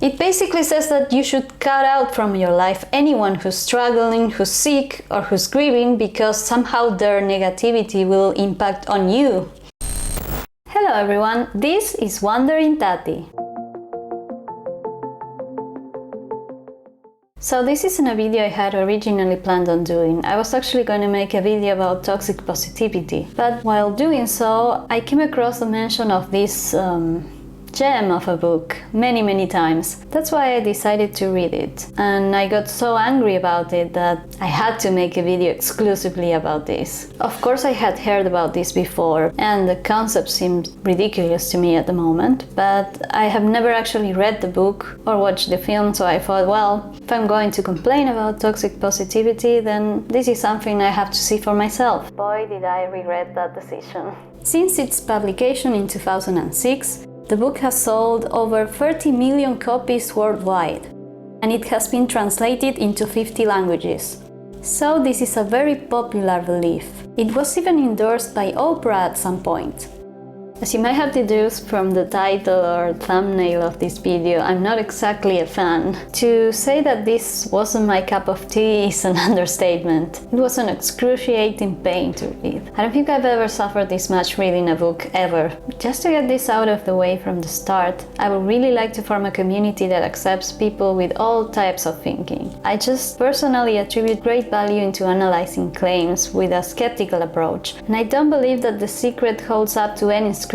It basically says that you should cut out from your life anyone who's struggling, who's sick, or who's grieving because somehow their negativity will impact on you. Hello everyone, this is Wandering Tati. So this isn't a video I had originally planned on doing. I was actually going to make a video about toxic positivity, but while doing so, I came across the mention of this gem of a book many times. That's why I decided to read it, and I got so angry about it that I had to make a video exclusively about this. Of course, I had heard about this before, and the concept seemed ridiculous to me at the moment, but I have never actually read the book or watched the film, so I thought, well, if I'm going to complain about toxic positivity, then this is something I have to see for myself. Boy, did I regret that decision. Since its publication in 2006, the book has sold over 30 million copies worldwide, and it has been translated into 50 languages. So this is a very popular belief. It was even endorsed by Oprah at some point. As you might have deduced from the title or thumbnail of this video, I'm not exactly a fan. To say that this wasn't my cup of tea is an understatement. It was an excruciating pain to read. I don't think I've ever suffered this much reading a book, ever. Just to get this out of the way from the start, I would really like to form a community that accepts people with all types of thinking. I just personally attribute great value into analyzing claims with a skeptical approach, and I don't believe that The Secret holds up to any scrutiny.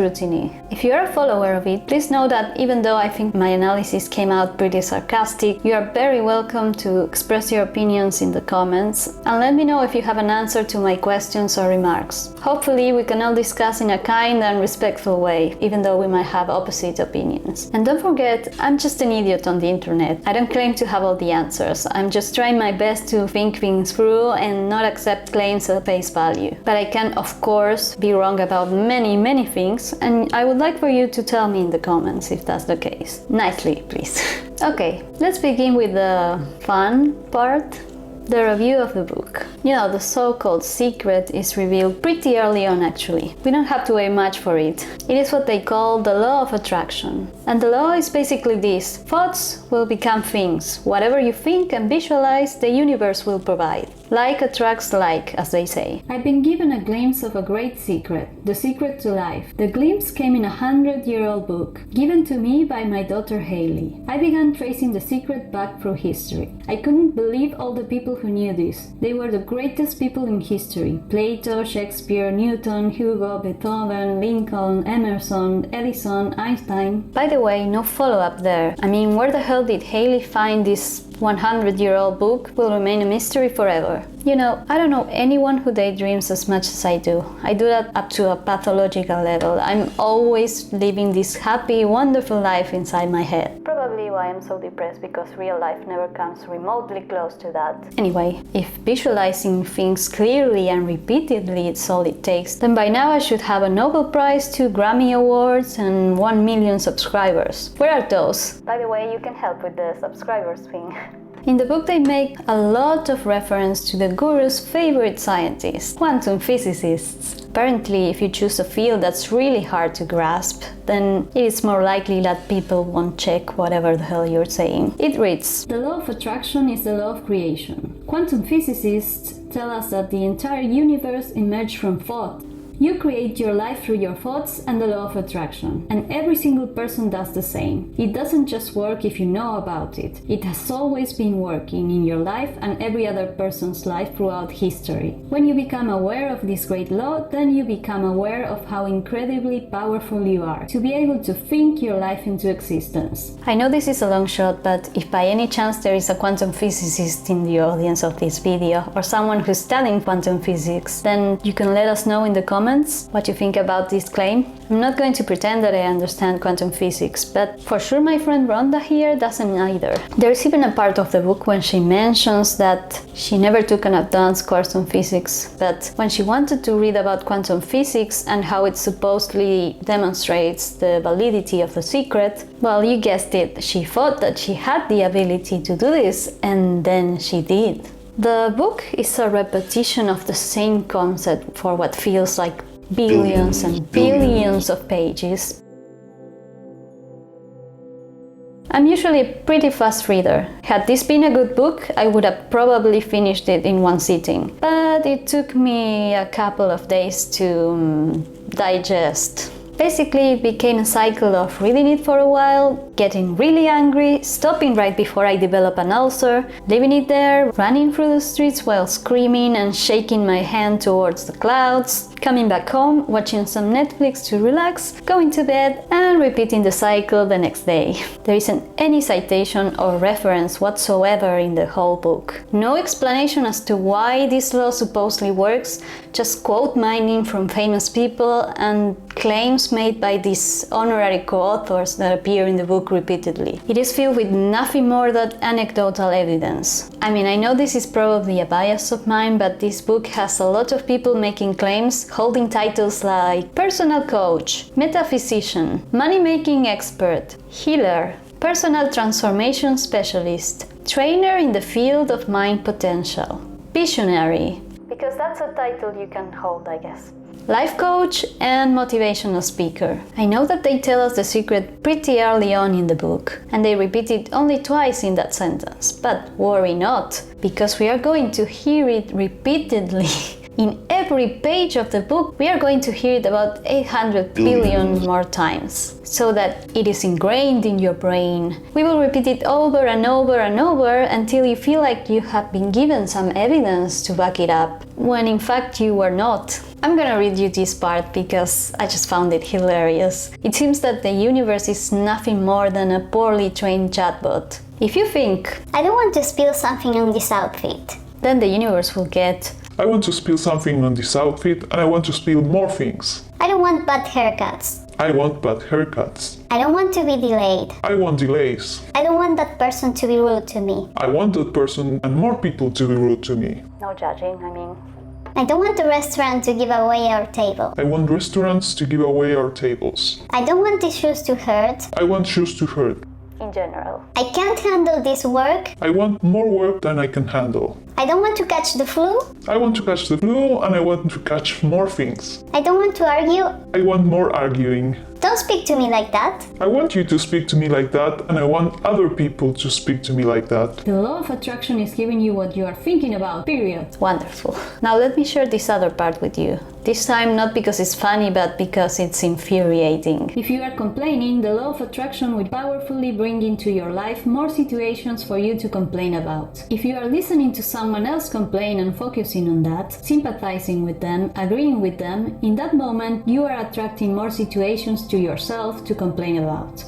If you are a follower of it, please know that even though I think my analysis came out pretty sarcastic, you are very welcome to express your opinions in the comments, and let me know if you have an answer to my questions or remarks. Hopefully we can all discuss in a kind and respectful way, even though we might have opposite opinions. And don't forget, I'm just an idiot on the internet. I don't claim to have all the answers. I'm just trying my best to think things through and not accept claims at face value. But I can, of course, be wrong about many things, and I would like for you to tell me in the comments if that's the case. Nicely, please. Okay, let's begin with the fun part. The review of the book. You know, the so-called secret is revealed pretty early on actually. We don't have to wait much for it. It is what they call the law of attraction. And the law is basically this: thoughts will become things. Whatever you think and visualize, the universe will provide. Like attracts like, as they say. I've been given a glimpse of a great secret, the secret to life. The glimpse came in a 100-year-old book, given to me by my daughter Hailey. I began tracing the secret back through history. I couldn't believe all the people who knew this. They were the greatest people in history: Plato, Shakespeare, Newton, Hugo, Beethoven, Lincoln, Emerson, Edison, Einstein. By the way, no follow-up there. I mean, where the hell did Hailey find this 100-year-old book? Will remain a mystery forever. You know, I don't know anyone who daydreams as much as I do. I do that up to a pathological level. I'm always living this happy, wonderful life inside my head. Probably why I'm so depressed, because real life never comes remotely close to that. Anyway, if visualizing things clearly and repeatedly is all it takes, then by now I should have a Nobel Prize, 2 Grammy Awards, and 1 million subscribers. Where are those? By the way, you can help with the subscribers thing. In the book they make a lot of reference to the guru's favorite scientists, quantum physicists. Apparently, if you choose a field that's really hard to grasp, then it is more likely that people won't check whatever the hell you're saying. It reads: the law of attraction is the law of creation. Quantum physicists tell us that the entire universe emerged from thought. You create your life through your thoughts and the law of attraction, and every single person does the same. It doesn't just work if you know about it. It has always been working in your life and every other person's life throughout history. When you become aware of this great law, then you become aware of how incredibly powerful you are, to be able to think your life into existence. I know this is a long shot, but if by any chance there is a quantum physicist in the audience of this video, or someone who's studying quantum physics, then you can let us know in the comments what you think about this claim. I'm not going to pretend that I understand quantum physics, but for sure my friend Rhonda here doesn't either. There's even a part of the book when she mentions that she never took an advanced course on physics, but when she wanted to read about quantum physics and how it supposedly demonstrates the validity of The Secret, well, you guessed it, she thought that she had the ability to do this, and then she did. The book is a repetition of the same concept for what feels like billions and billions of pages. I'm usually a pretty fast reader. Had this been a good book, I would have probably finished it in one sitting. But it took me a couple of days to digest. Basically, it became a cycle of reading it for a while, getting really angry, stopping right before I develop an ulcer, leaving it there, running through the streets while screaming and shaking my hand towards the clouds, coming back home, watching some Netflix to relax, going to bed, and repeating the cycle the next day. There isn't any citation or reference whatsoever in the whole book. No explanation as to why this law supposedly works, just quote mining from famous people and claims made by these honorary co-authors that appear in the book repeatedly. It is filled with nothing more than anecdotal evidence. I mean, I know this is probably a bias of mine, but this book has a lot of people making claims, holding titles like personal coach, metaphysician, money-making expert, healer, personal transformation specialist, trainer in the field of mind potential, visionary, because that's a title you can hold, I guess, life coach, and motivational speaker. I know that they tell us the secret pretty early on in the book, and they repeat it only twice in that sentence. But worry not, because we are going to hear it repeatedly. In every page of the book, we are going to hear it about 800 billion more times, so that it is ingrained in your brain. We will repeat it over and over and over until you feel like you have been given some evidence to back it up, when in fact you were not. I'm gonna read you this part because I just found it hilarious. It seems that the universe is nothing more than a poorly trained chatbot. If you think, I don't want to spill something on this outfit, then the universe will get, I want to spill something on this outfit and I want to spill more things. I don't want bad haircuts, I want bad haircuts. I don't want to be delayed, I want delays. I don't want that person to be rude to me, I want that person and more people to be rude to me. no judging, I don't want the restaurant to give away our table, I want restaurants to give away our tables. I don't want the shoes to hurt, I want shoes to hurt. in general. I can't handle this work, I want more work than I can handle. I don't want to catch the flu, I want to catch the flu and I want to catch more things. I don't want to argue. I want more arguing. Don't speak to me like that. I want you to speak to me like that and I want other people to speak to me like that. The law of attraction is giving you what you are thinking about, period. Wonderful. Now let me share this other part with you. This time not because it's funny, but because it's infuriating. If you are complaining, the law of attraction will powerfully bring into your life more situations for you to complain about. If you are listening to someone else complain and focusing on that, sympathizing with them, agreeing with them, in that moment you are attracting more situations to yourself to complain about.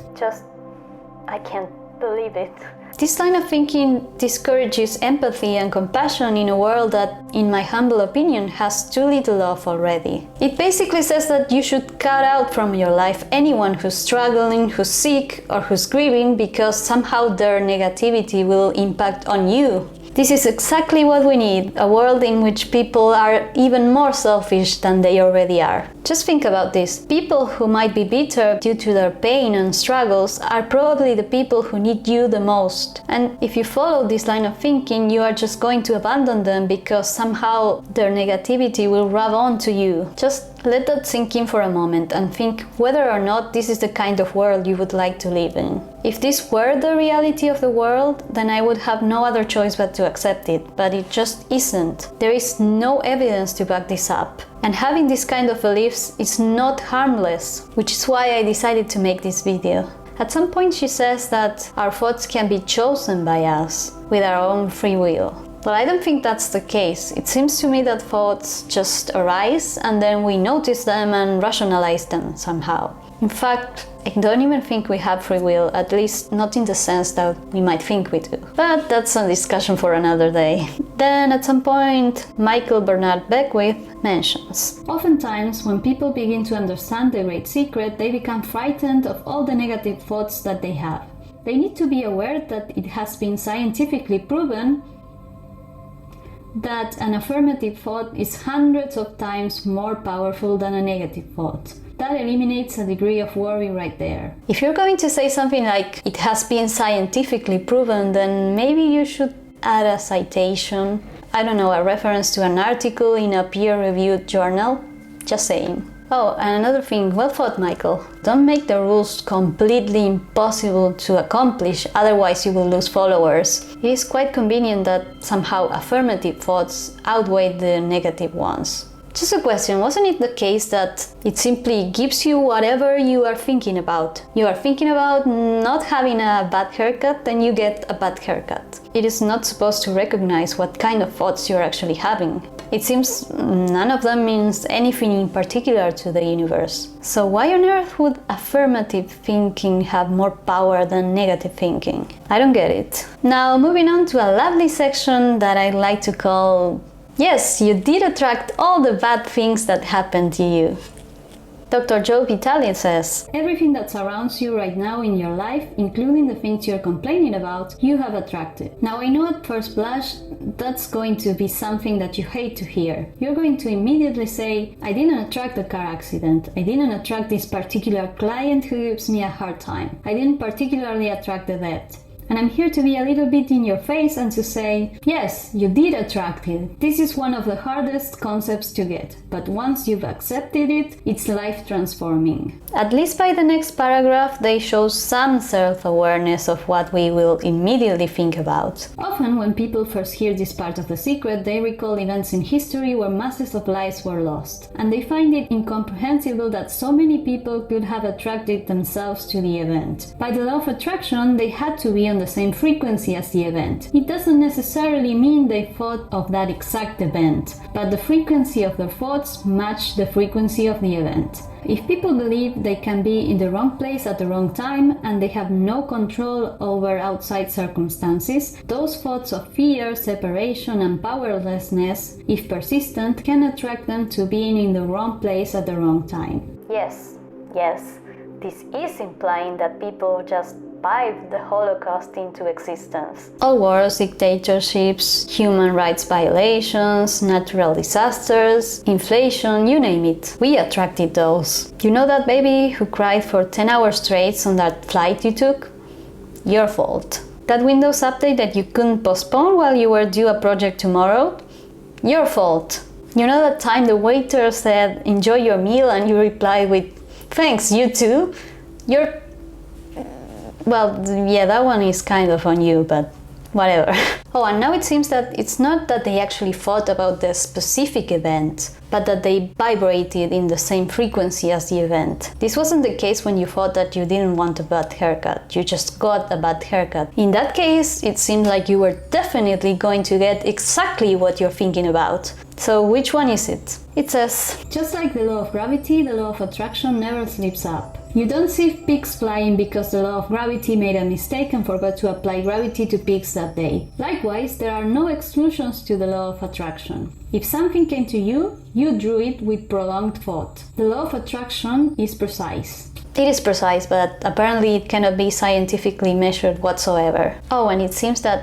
I can't believe it. This line of thinking discourages empathy and compassion in a world that, in my humble opinion, has too little of already. It basically says that you should cut out from your life anyone who's struggling, who's sick, or who's grieving because somehow their negativity will impact on you. This is exactly what we need, a world in which people are even more selfish than they already are. Just think about this. People who might be bitter due to their pain and struggles are probably the people who need you the most. And if you follow this line of thinking, you are just going to abandon them because somehow their negativity will rub on to you. Just let that sink in for a moment and think whether or not this is the kind of world you would like to live in. If this were the reality of the world, then I would have no other choice but to accept it, but it just isn't. There is no evidence to back this up. And having this kind of beliefs is not harmless, which is why I decided to make this video. At some point she says that our thoughts can be chosen by us, with our own free will. Well, I don't think that's the case. It seems to me that thoughts just arise and then we notice them and rationalize them somehow. In fact, I don't even think we have free will, at least not in the sense that we might think we do. But that's a discussion for another day. Then at some point, Michael Bernard Beckwith mentions, oftentimes when people begin to understand the great secret, they become frightened of all the negative thoughts that they have. They need to be aware that it has been scientifically proven that an affirmative thought is hundreds of times more powerful than a negative thought. That eliminates a degree of worry right there. If you're going to say something like, it has been scientifically proven, then maybe you should add a citation. I don't know, a reference to an article in a peer-reviewed journal. Just saying. Oh, and another thing, well thought, Michael. Don't make the rules completely impossible to accomplish, otherwise you will lose followers. It is quite convenient that somehow affirmative thoughts outweigh the negative ones. Just a question, wasn't it the case that it simply gives you whatever you are thinking about? You are thinking about not having a bad haircut, then you get a bad haircut. It is not supposed to recognize what kind of thoughts you're actually having. It seems none of them means anything in particular to the universe. So why on earth would affirmative thinking have more power than negative thinking? I don't get it. Now moving on to a lovely section that I like to call "Yes, you did attract all the bad things that happened to you." Dr. Joe Vitale says, "Everything that surrounds you right now in your life, including the things you're complaining about, you have attracted." Now I know at first blush that's going to be something that you hate to hear. You're going to immediately say, "I didn't attract a car accident. I didn't attract this particular client who gives me a hard time. I didn't particularly attract the debt." And I'm here to be a little bit in your face and to say, yes, you did attract it. This is one of the hardest concepts to get, but once you've accepted it, it's life transforming. At least by the next paragraph, they show some self-awareness of what we will immediately think about. Often when people first hear this part of The Secret, they recall events in history where masses of lives were lost, and they find it incomprehensible that so many people could have attracted themselves to the event. By the law of attraction, they had to be on the same frequency as the event. It doesn't necessarily mean they thought of that exact event, but the frequency of their thoughts matched the frequency of the event. If people believe they can be in the wrong place at the wrong time and they have no control over outside circumstances, those thoughts of fear, separation, and powerlessness, if persistent, can attract them to being in the wrong place at the wrong time. Yes. This is implying that people just piped the Holocaust into existence. All wars, dictatorships, human rights violations, natural disasters, inflation, you name it. We attracted those. You know that baby who cried for 10 hours straight on that flight you took? Your fault. That Windows update that you couldn't postpone while you were due a project tomorrow? Your fault. You know that time the waiter said, "Enjoy your meal," and you replied with, "Thanks, you too"? Well, yeah, that one is kind of on you, but whatever. Oh, and now it seems that it's not that they actually thought about the specific event, but that they vibrated in the same frequency as the event. This wasn't the case when you thought that you didn't want a bad haircut, you just got a bad haircut. In that case, it seemed like you were definitely going to get exactly what you're thinking about. So which one is it? It says, "Just like the law of gravity, the law of attraction never slips up. You don't see pigs flying because the law of gravity made a mistake and forgot to apply gravity to pigs that day. Likewise, there are no exclusions to the law of attraction. If something came to you, you drew it with prolonged thought. The law of attraction is precise." It is precise, but apparently it cannot be scientifically measured whatsoever. Oh, and it seems that,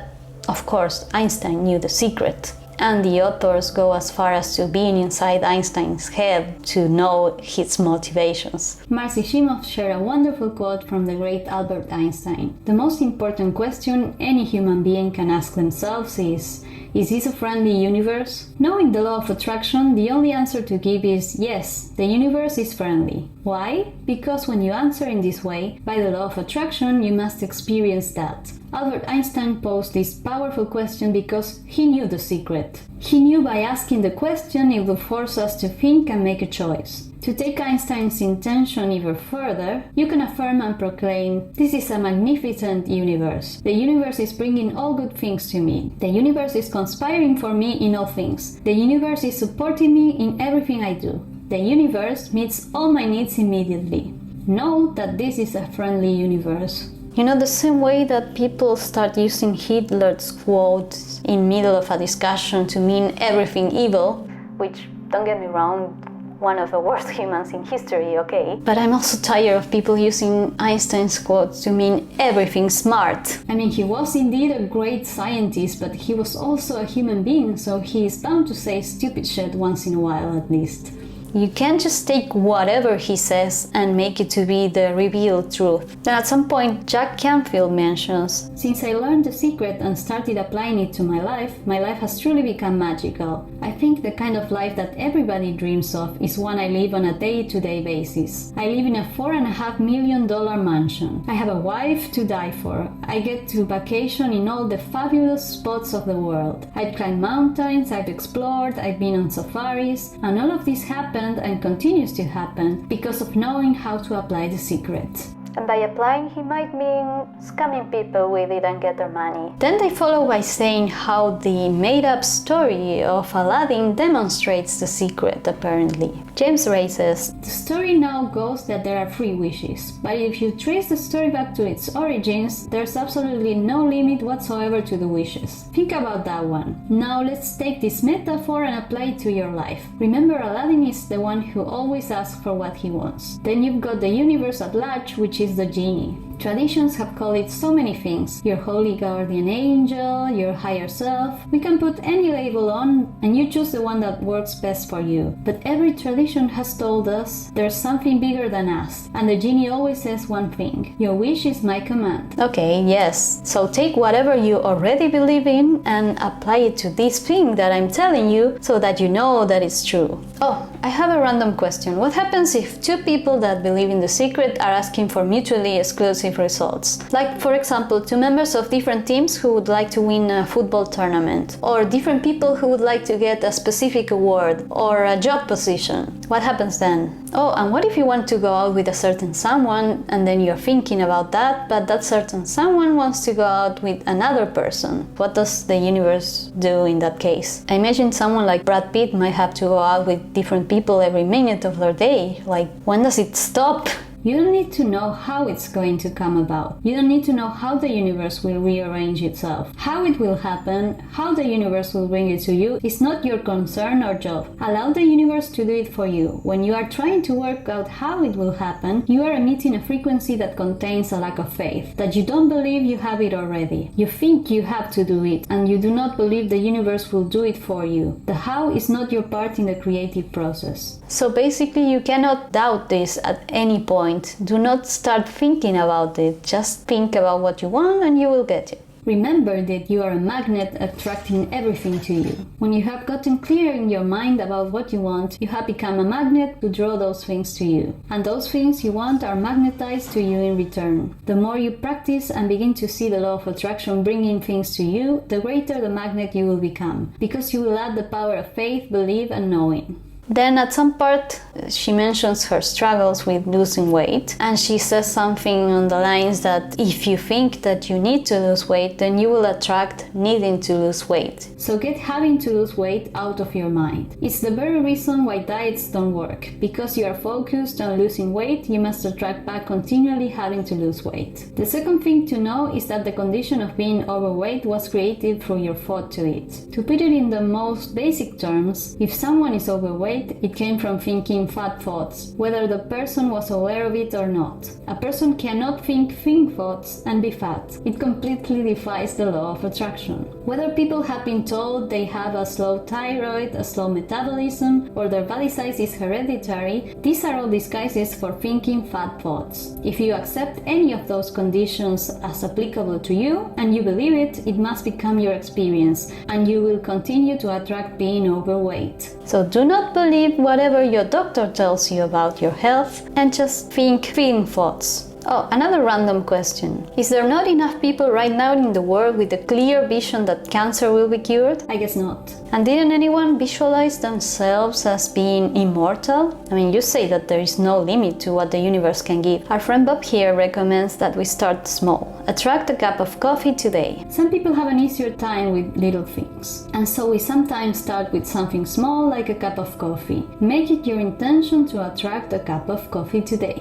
of course, Einstein knew the secret. And the authors go as far as to being inside Einstein's head to know his motivations. Marcy Shimoff shared a wonderful quote from the great Albert Einstein. "The most important question any human being can ask themselves is this a friendly universe?" Knowing the law of attraction, the only answer to give is yes, the universe is friendly. Why? Because when you answer in this way, by the law of attraction, you must experience that. Albert Einstein posed this powerful question because he knew the secret. He knew by asking the question it would force us to think and make a choice. To take Einstein's intention even further, you can affirm and proclaim, "This is a magnificent universe. The universe is bringing all good things to me. The universe is conspiring for me in all things. The universe is supporting me in everything I do. The universe meets all my needs immediately. Know that this is a friendly universe." You know, the same way that people start using Hitler's quotes in middle of a discussion to mean everything evil, which, don't get me wrong, one of the worst humans in history, okay? But I'm also tired of people using Einstein's quotes to mean everything smart. I mean, he was indeed a great scientist, but he was also a human being, so he is bound to say stupid shit once in a while at least. You can't just take whatever he says and make it to be the revealed truth. Then at some point, Jack Canfield mentions, "Since I learned the secret and started applying it to my life has truly become magical. I think the kind of life that everybody dreams of is one I live on a day-to-day basis. I live in a $4.5 million mansion. I have a wife to die for. I get to vacation in all the fabulous spots of the world. I've climbed mountains, I've explored, I've been on safaris, and all of this happened and continues to happen because of knowing how to apply the secret." And by applying, he might mean scamming people with it and get their money. Then they follow by saying how the made-up story of Aladdin demonstrates the secret, apparently. James Ray says, "The story now goes that there are 3 wishes, but if you trace the story back to its origins, there's absolutely no limit whatsoever to the wishes. Think about that one. Now let's take this metaphor and apply it to your life. Remember, Aladdin is the one who always asks for what he wants. Then you've got the universe at large, which is the genie. Traditions have called it so many things. Your holy guardian angel, your higher self. We can put any label on and you choose the one that works best for you. But every tradition has told us there's something bigger than us. And the genie always says one thing. Your wish is my command." Okay, yes. So take whatever you already believe in and apply it to this thing that I'm telling you so that you know that it's true. Oh, I have a random question. What happens if 2 people that believe in the secret are asking for mutually exclusive results? Like, for example, 2 members of different teams who would like to win a football tournament, or different people who would like to get a specific award or a job position. What happens then? Oh, and what if you want to go out with a certain someone and then you're thinking about that, but that certain someone wants to go out with another person? What does the universe do in that case? I imagine someone like Brad Pitt might have to go out with different people every minute of their day. Like, when does it stop? You don't need to know how it's going to come about. You don't need to know how the universe will rearrange itself. How it will happen, how the universe will bring it to you, is not your concern or job. Allow the universe to do it for you. When you are trying to work out how it will happen, you are emitting a frequency that contains a lack of faith, that you don't believe you have it already. You think you have to do it, and you do not believe the universe will do it for you. The how is not your part in the creative process. So basically, you cannot doubt this at any point. Do not start thinking about it. Just think about what you want and you will get it. Remember that you are a magnet attracting everything to you. When you have gotten clear in your mind about what you want, you have become a magnet to draw those things to you. And those things you want are magnetized to you in return. The more you practice and begin to see the law of attraction bringing things to you, the greater the magnet you will become, because you will add the power of faith, belief, and knowing. Then at some part she mentions her struggles with losing weight, and she says something on the lines that if you think that you need to lose weight, then you will attract needing to lose weight. So get having to lose weight out of your mind. It's the very reason why diets don't work. Because you are focused on losing weight, you must attract back continually having to lose weight. The second thing to know is that the condition of being overweight was created through your thought to it. To put it in the most basic terms, if someone is overweight, it came from thinking fat thoughts, whether the person was aware of it or not. A person cannot think thin thoughts and be fat. It completely defies the law of attraction. Whether people have been told they have a slow thyroid, a slow metabolism, or their body size is hereditary, these are all disguises for thinking fat thoughts. If you accept any of those conditions as applicable to you and you believe it, it must become your experience, and you will continue to attract being overweight. So do not believe whatever your doctor tells you about your health and just think thin thoughts. Oh, another random question. Is there not enough people right now in the world with a clear vision that cancer will be cured? I guess not. And didn't anyone visualize themselves as being immortal? I mean, you say that there is no limit to what the universe can give. Our friend Bob here recommends that we start small. Attract a cup of coffee today. Some people have an easier time with little things. And so we sometimes start with something small like a cup of coffee. Make it your intention to attract a cup of coffee today.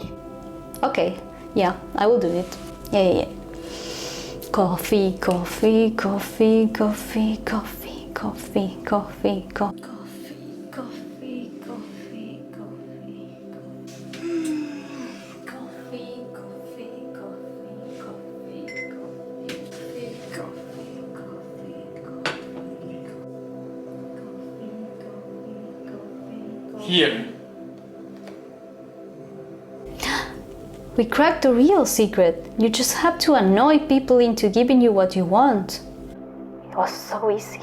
Okay. Yeah, I will do it. Yeah. Coffee, coffee, coffee, coffee, coffee, coffee, coffee, coffee. Here, We cracked the real secret. You just have to annoy people into giving you what you want. It was so easy.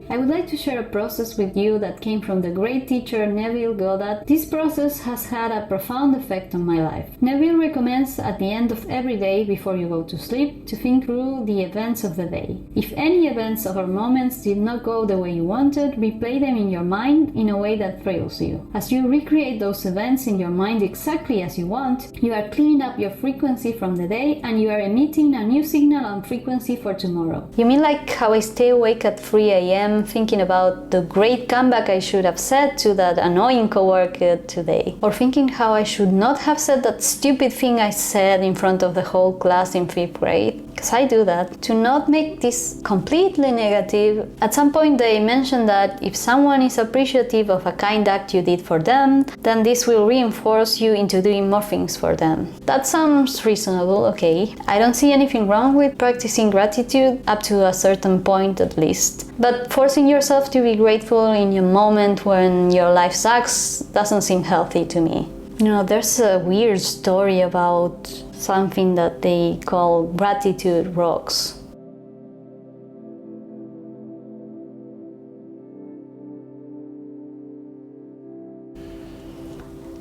I would like to share a process with you that came from the great teacher Neville Goddard. This process has had a profound effect on my life. Neville recommends at the end of every day before you go to sleep to think through the events of the day. If any events or moments did not go the way you wanted, replay them in your mind in a way that thrills you. As you recreate those events in your mind exactly as you want, you are cleaning up your frequency from the day and you are emitting a new signal and frequency for tomorrow. You mean like how I stay awake at 3 a.m. thinking about the great comeback I should have said to that annoying coworker today, or thinking how I should not have said that stupid thing I said in front of the whole class in 5th grade? Because I do that. To not make this completely negative, at some point they mentioned that if someone is appreciative of a kind act you did for them, then this will reinforce you into doing more things for them. That sounds reasonable, okay. I don't see anything wrong with practicing gratitude up to a certain point at least. But forcing yourself to be grateful in a moment when your life sucks doesn't seem healthy to me. You know, there's a weird story about something that they call gratitude rocks.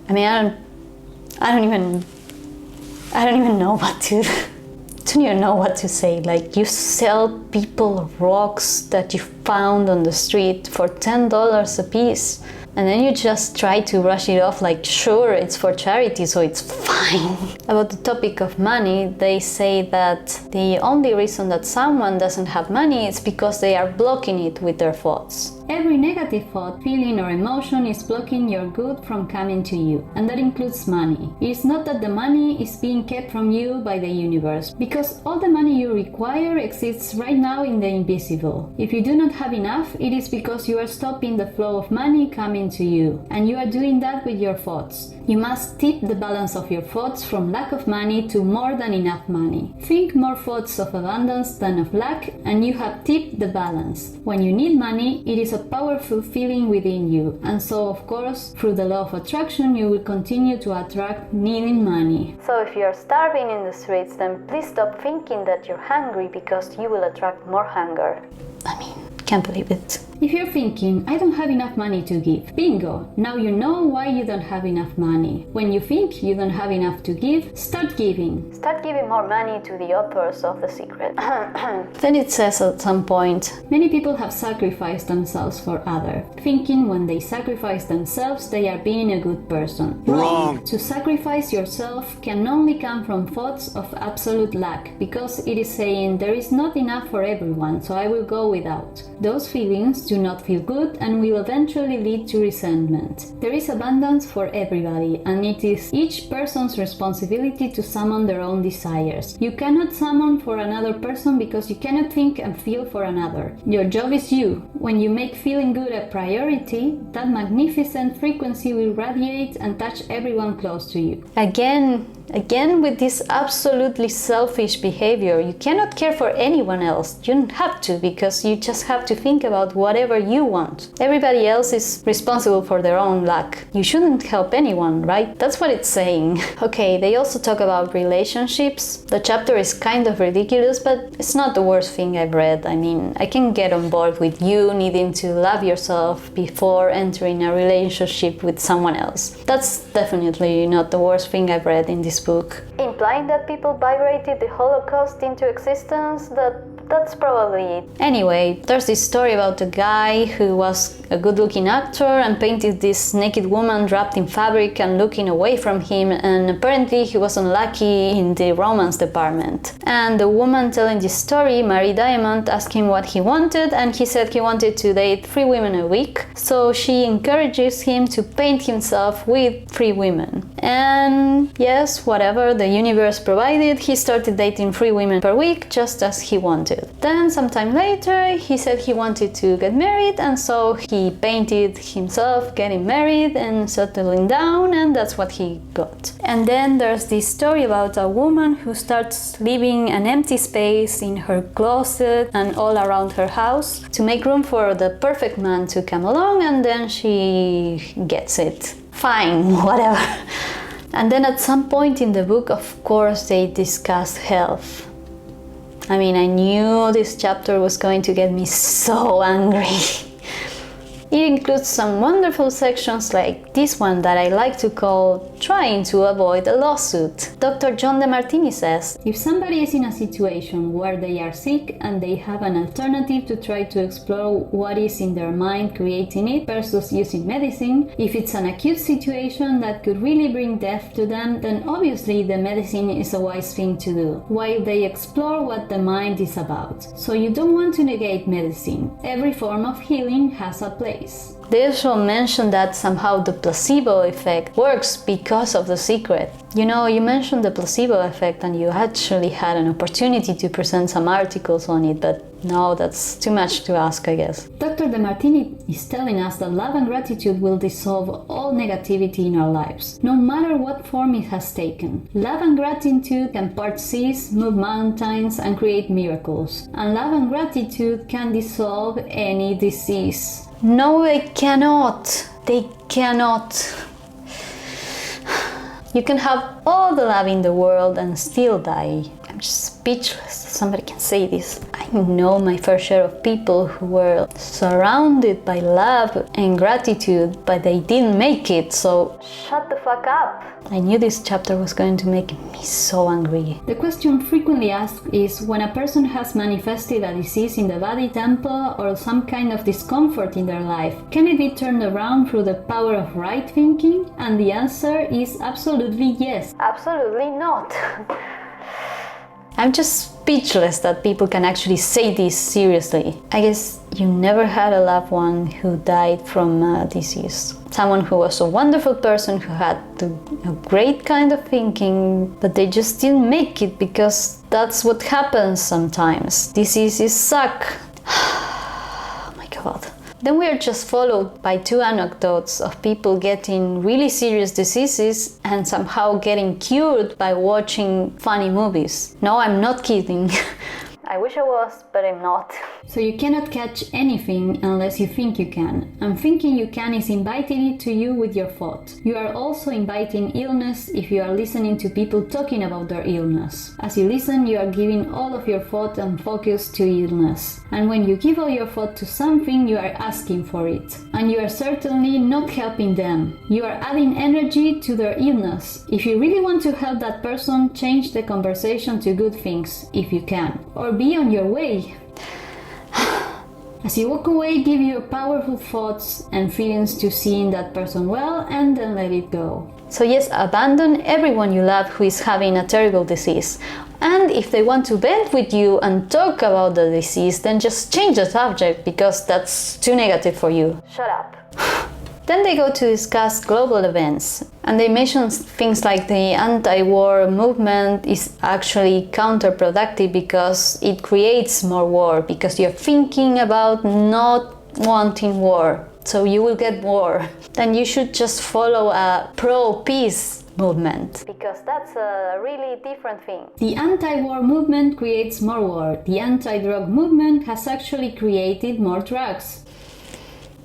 I mean, I don't even know what to don't even know what to say. Like, you sell people rocks that you found on the street for $10 a piece, and then you just try to brush it off like, sure, it's for charity, so it's fine. About the topic of money, they say that the only reason that someone doesn't have money is because they are blocking it with their thoughts. Every negative thought, feeling or emotion is blocking your good from coming to you, and that includes money. It is not that the money is being kept from you by the universe, because all the money you require exists right now in the invisible. If you do not have enough, it is because you are stopping the flow of money coming to you, and you are doing that with your thoughts. You must tip the balance of your thoughts from lack of money to more than enough money. Think more thoughts of abundance than of lack, and you have tipped the balance. When you need money, it is a powerful feeling within you, and so of course, through the law of attraction, you will continue to attract needing money. So if you are starving in the streets, then please stop thinking that you're hungry, because you will attract more hunger. I mean, can't believe it. If you're thinking, I don't have enough money to give, bingo! Now you know why you don't have enough money. When you think you don't have enough to give, start giving. Start giving more money to the authors of The Secret. Then it says at some point, many people have sacrificed themselves for others, thinking when they sacrifice themselves they are being a good person. Wrong! To sacrifice yourself can only come from thoughts of absolute lack, because it is saying there is not enough for everyone, so I will go without. Those feelings do not feel good and will eventually lead to resentment. There is abundance for everybody, and it is each person's responsibility to summon their own desires. You cannot summon for another person because you cannot think and feel for another. Your job is you. When you make feeling good a priority, that magnificent frequency will radiate and touch everyone close to you. Again with this absolutely selfish behavior. You cannot care for anyone else. You don't have to, because you just have to think about whatever you want. Everybody else is responsible for their own luck. You shouldn't help anyone, right? That's what it's saying. Okay, they also talk about relationships. The chapter is kind of ridiculous, but it's not the worst thing I've read. I mean, I can get on board with you needing to love yourself before entering a relationship with someone else. That's definitely not the worst thing I've read in this book. Implying that people vibrated the Holocaust into existence, that's probably it. Anyway, there's this story about a guy who was a good-looking actor and painted this naked woman wrapped in fabric and looking away from him, and apparently he was unlucky in the romance department. And the woman telling this story, Marie Diamond, asked him what he wanted, and he said he wanted to date 3 women a week, so she encourages him to paint himself with 3 women. And yes, whatever the universe provided, he started dating 3 women per week, just as he wanted. Then, sometime later, he said he wanted to get married, and so he painted himself getting married and settling down, and that's what he got. And then there's this story about a woman who starts leaving an empty space in her closet and all around her house to make room for the perfect man to come along, and then she gets it. Fine, whatever. And then at some point in the book, of course, they discuss health. I mean, I knew this chapter was going to get me so angry. It includes some wonderful sections like this one that I like to call Trying to Avoid a Lawsuit. Dr. John DeMartini says, if somebody is in a situation where they are sick and they have an alternative to try to explore what is in their mind creating it versus using medicine, if it's an acute situation that could really bring death to them, then obviously the medicine is a wise thing to do, while they explore what the mind is about. So you don't want to negate medicine. Every form of healing has a place. They also mentioned that somehow the placebo effect works because of The Secret. You know, you mentioned the placebo effect and you actually had an opportunity to present some articles on it, but no, that's too much to ask, I guess. Dr. DeMartini is telling us that love and gratitude will dissolve all negativity in our lives, no matter what form it has taken. Love and gratitude can part seas, move mountains, and create miracles. And love and gratitude can dissolve any disease. No, they cannot. They cannot. You can have all the love in the world and still die. I'm just speechless. Somebody can say this. I know my fair share of people who were surrounded by love and gratitude, but they didn't make it, so shut the fuck up. I knew this chapter was going to make me so angry. The question frequently asked is, when a person has manifested a disease in the body, temple, or some kind of discomfort in their life, can it be turned around through the power of right thinking? And the answer is absolutely yes. Absolutely not. I'm just speechless that people can actually say this seriously. I guess you never had a loved one who died from a disease. Someone who was a wonderful person, who had a great kind of thinking, but they just didn't make it because that's what happens sometimes. Diseases suck. Oh my god. Then we are just followed by two anecdotes of people getting really serious diseases and somehow getting cured by watching funny movies. No, I'm not kidding. I wish I was, but I'm not. So you cannot catch anything unless you think you can. And thinking you can is inviting it to you with your thought. You are also inviting illness if you are listening to people talking about their illness. As you listen, you are giving all of your thought and focus to illness. And when you give all your thought to something, you are asking for it. And you are certainly not helping them. You are adding energy to their illness. If you really want to help that person, change the conversation to good things, if you can. Or be on your way. As you walk away, give your powerful thoughts and feelings to seeing that person well, and then let it go. So yes, abandon everyone you love who is having a terrible disease. And if they want to vent with you and talk about the disease, then just change the subject, because that's too negative for you. Shut up. Then they go to discuss global events, and they mention things like the anti-war movement is actually counterproductive because it creates more war, because you're thinking about not wanting war, so you will get war. Then you should just follow a pro-peace movement, because that's a really different thing. The anti-war movement creates more war. The anti-drug movement has actually created more drugs.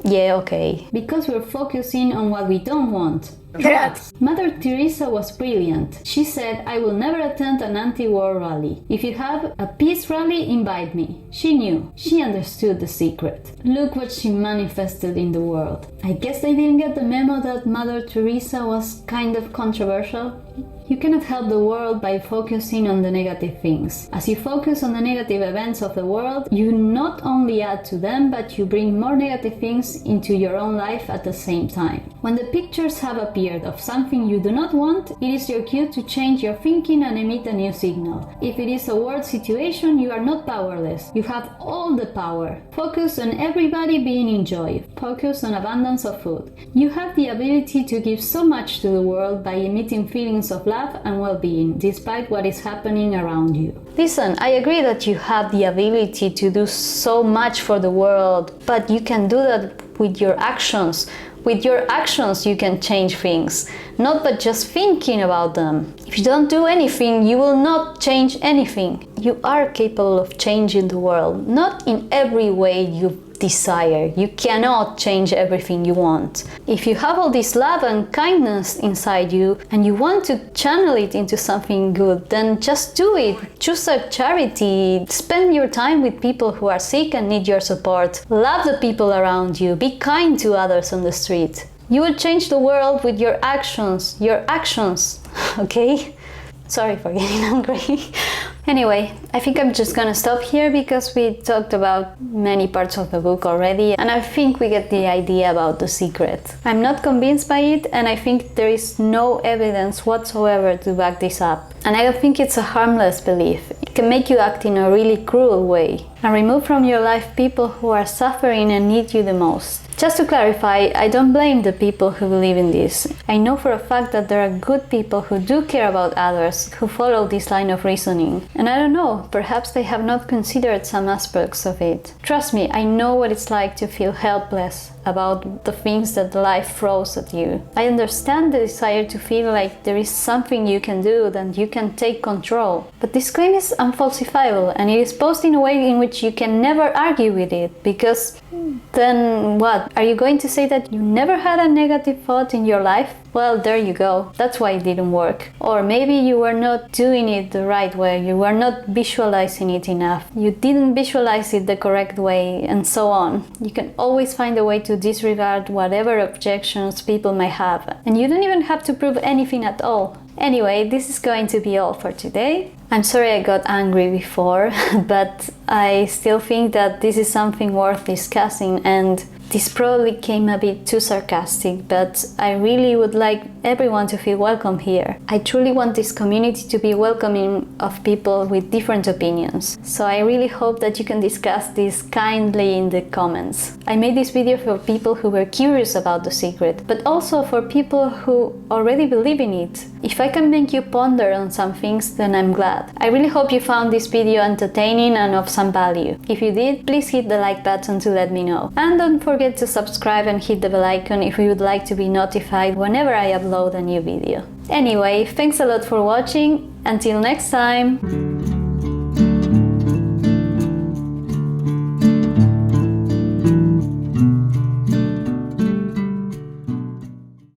Yeah, okay. Because we're focusing on what we don't want. Drugs. Mother Teresa was brilliant. She said, I will never attend an anti-war rally. If you have a peace rally, invite me. She knew. She understood the secret. Look what she manifested in the world. I guess they didn't get the memo that Mother Teresa was kind of controversial. You cannot help the world by focusing on the negative things. As you focus on the negative events of the world, you not only add to them, but you bring more negative things into your own life at the same time. When the pictures have appeared of something you do not want, it is your cue to change your thinking and emit a new signal. If it is a world situation, you are not powerless. You have all the power. Focus on everybody being in joy. Focus on abundance of food. You have the ability to give so much to the world by emitting feelings of love and well-being, despite what is happening around you. Listen, I agree that you have the ability to do so much for the world, but you can do that with your actions. With your actions you can change things, not by just thinking about them. If you don't do anything, you will not change anything. You are capable of changing the world, not in every way you desire. You cannot change everything you want. If you have all this love and kindness inside you and you want to channel it into something good, then just do it. Choose a charity. Spend your time with people who are sick and need your support. Love the people around you. Be kind to others on the street. You will change the world with your actions. Your actions, okay? Sorry for getting hungry. Anyway, I think I'm just gonna stop here because we talked about many parts of the book already, and I think we get the idea about The Secret. I'm not convinced by it, and I think there is no evidence whatsoever to back this up. And I don't think it's a harmless belief. It can make you act in a really cruel way and remove from your life people who are suffering and need you the most. Just to clarify, I don't blame the people who believe in this. I know for a fact that there are good people who do care about others, who follow this line of reasoning. And I don't know, perhaps they have not considered some aspects of it. Trust me, I know what it's like to feel helpless about the things that life throws at you. I understand the desire to feel like there is something you can do, that you can take control. But this claim is unfalsifiable, and it is posed in a way in which you can never argue with it, because then what? Are you going to say that you never had a negative thought in your life? Well, there you go. That's why it didn't work. Or maybe you were not doing it the right way. You were not visualizing it enough. You didn't visualize it the correct way, and so on. You can always find a way to disregard whatever objections people may have. And you don't even have to prove anything at all. Anyway, this is going to be all for today. I'm sorry I got angry before, but I still think that this is something worth discussing, and this probably came a bit too sarcastic, but I really would like everyone to feel welcome here. I truly want this community to be welcoming of people with different opinions. So I really hope that you can discuss this kindly in the comments. I made this video for people who were curious about The Secret, but also for people who already believe in it. If I can make you ponder on some things, then I'm glad. I really hope you found this video entertaining and of some value. If you did, please hit the like button to let me know. And don't forget to subscribe and hit the bell icon if you would like to be notified whenever I upload a new video. Anyway, thanks a lot for watching. Until next time!